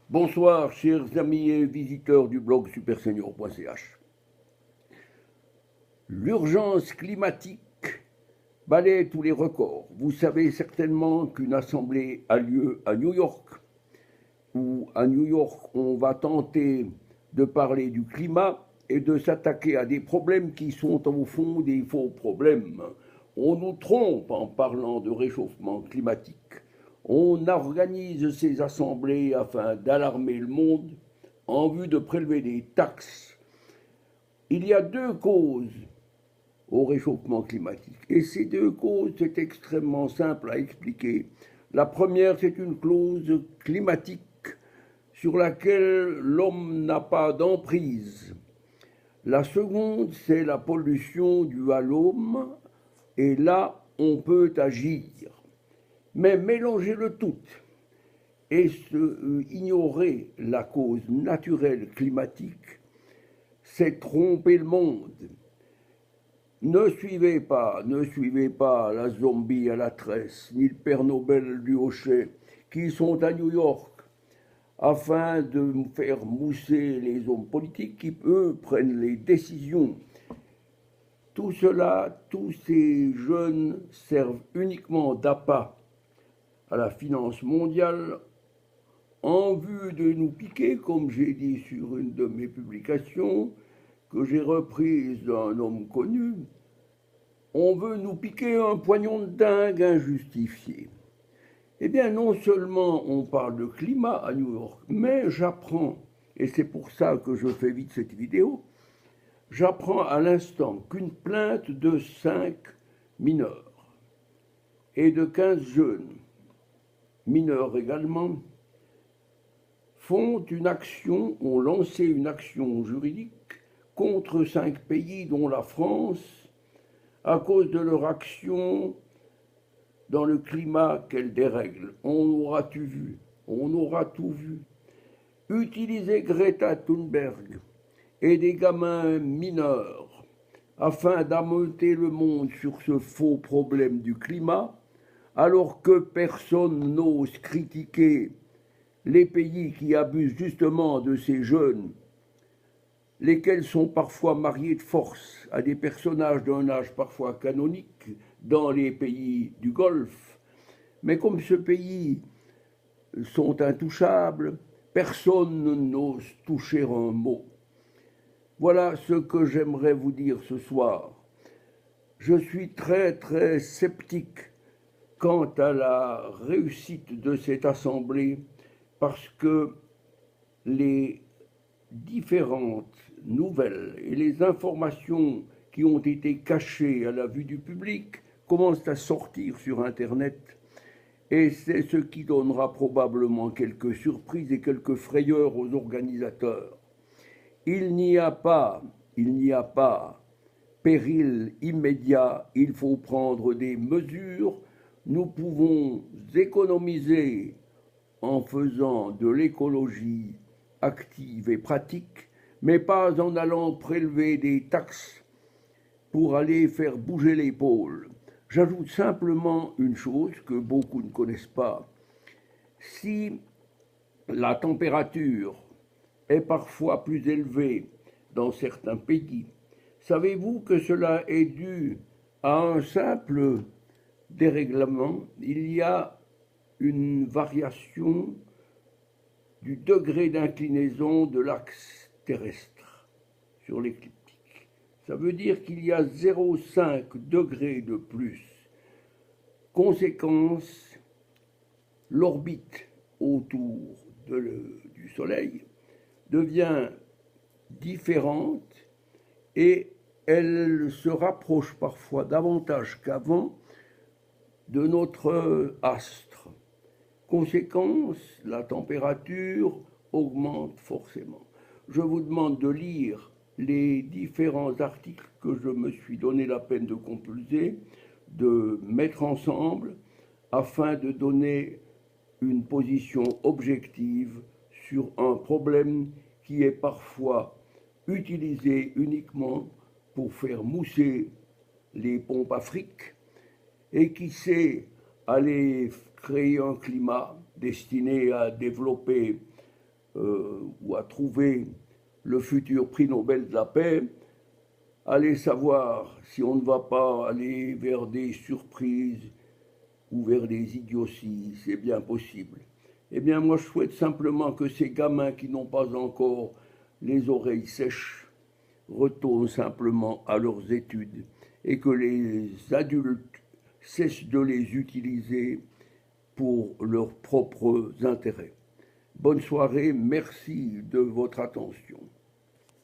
Bonsoir, chers amis et visiteurs du blog supersenior.ch. L'urgence climatique balaie tous les records. Vous savez certainement qu'une assemblée a lieu à New York, où à New York, on va tenter de parler du climat et de s'attaquer à des problèmes qui sont au fond des faux problèmes. On nous trompe en parlant de réchauffement climatique. On organise ces assemblées afin d'alarmer le monde en vue de prélever des taxes. Il y a deux causes au réchauffement climatique. Et ces deux causes, c'est extrêmement simple à expliquer. La première, c'est une clause climatique sur laquelle l'homme n'a pas d'emprise. La seconde, c'est la pollution due à l'homme, et là, on peut agir. Mais mélanger le tout et ignorer la cause naturelle climatique, c'est tromper le monde. Ne suivez pas la zombie à la tresse, ni le Père Nobel du Hochet, qui sont à New York afin de faire mousser les hommes politiques qui, eux, prennent les décisions. Tout cela, tous ces jeunes servent uniquement d'appât à la finance mondiale en vue de nous piquer, comme j'ai dit sur une de mes publications, que j'ai reprise d'un homme connu. On veut nous piquer un poignon de dingue injustifié. Eh bien, non seulement on parle de climat à New York, mais j'apprends, et c'est pour ça que je fais vite cette vidéo, j'apprends à l'instant qu'une plainte de 5 mineurs et de 15 jeunes, mineurs également, ont lancé une action juridique contre 5 pays, dont la France, à cause de leur action dans le climat qu'elle dérègle. On aura tout vu. Utiliser Greta Thunberg et des gamins mineurs afin d'ameuter le monde sur ce faux problème du climat, alors que personne n'ose critiquer les pays qui abusent justement de ces jeunes, lesquels sont parfois mariés de force à des personnages d'un âge parfois canonique dans les pays du Golfe. Mais comme ce pays sont intouchables, personne n'ose toucher un mot. Voilà ce que j'aimerais vous dire ce soir. Je suis très sceptique quant à la réussite de cette assemblée parce que les différentes nouvelles et les informations qui ont été cachées à la vue du public commencent à sortir sur Internet, et c'est ce qui donnera probablement quelques surprises et quelques frayeurs aux organisateurs. Il n'y a pas péril immédiat, il faut prendre des mesures. Nous pouvons économiser en faisant de l'écologie active et pratique, mais pas en allant prélever des taxes pour aller faire bouger les pôles. J'ajoute simplement une chose que beaucoup ne connaissent pas. Si la température est parfois plus élevée dans certains pays, savez-vous que cela est dû à un simple dérèglement? Il y a une variation du degré d'inclinaison de l'axe terrestre sur l'écliptique. Ça veut dire qu'il y a 0,5 degrés de plus. Conséquence, l'orbite autour du Soleil devient différente et elle se rapproche parfois davantage qu'avant de notre astre. Conséquence, la température augmente forcément. Je vous demande de lire les différents articles que je me suis donné la peine de compulser, de mettre ensemble, afin de donner une position objective sur un problème qui est parfois utilisé uniquement pour faire mousser les pompes à fric et qui sait aller créer un climat destiné à développer ou à trouver le futur prix Nobel de la paix, allez savoir si on ne va pas aller vers des surprises ou vers des idioties, c'est bien possible. Eh bien, moi, je souhaite simplement que ces gamins qui n'ont pas encore les oreilles sèches retournent simplement à leurs études et que les adultes cessent de les utiliser pour leurs propres intérêts. Bonne soirée, merci de votre attention.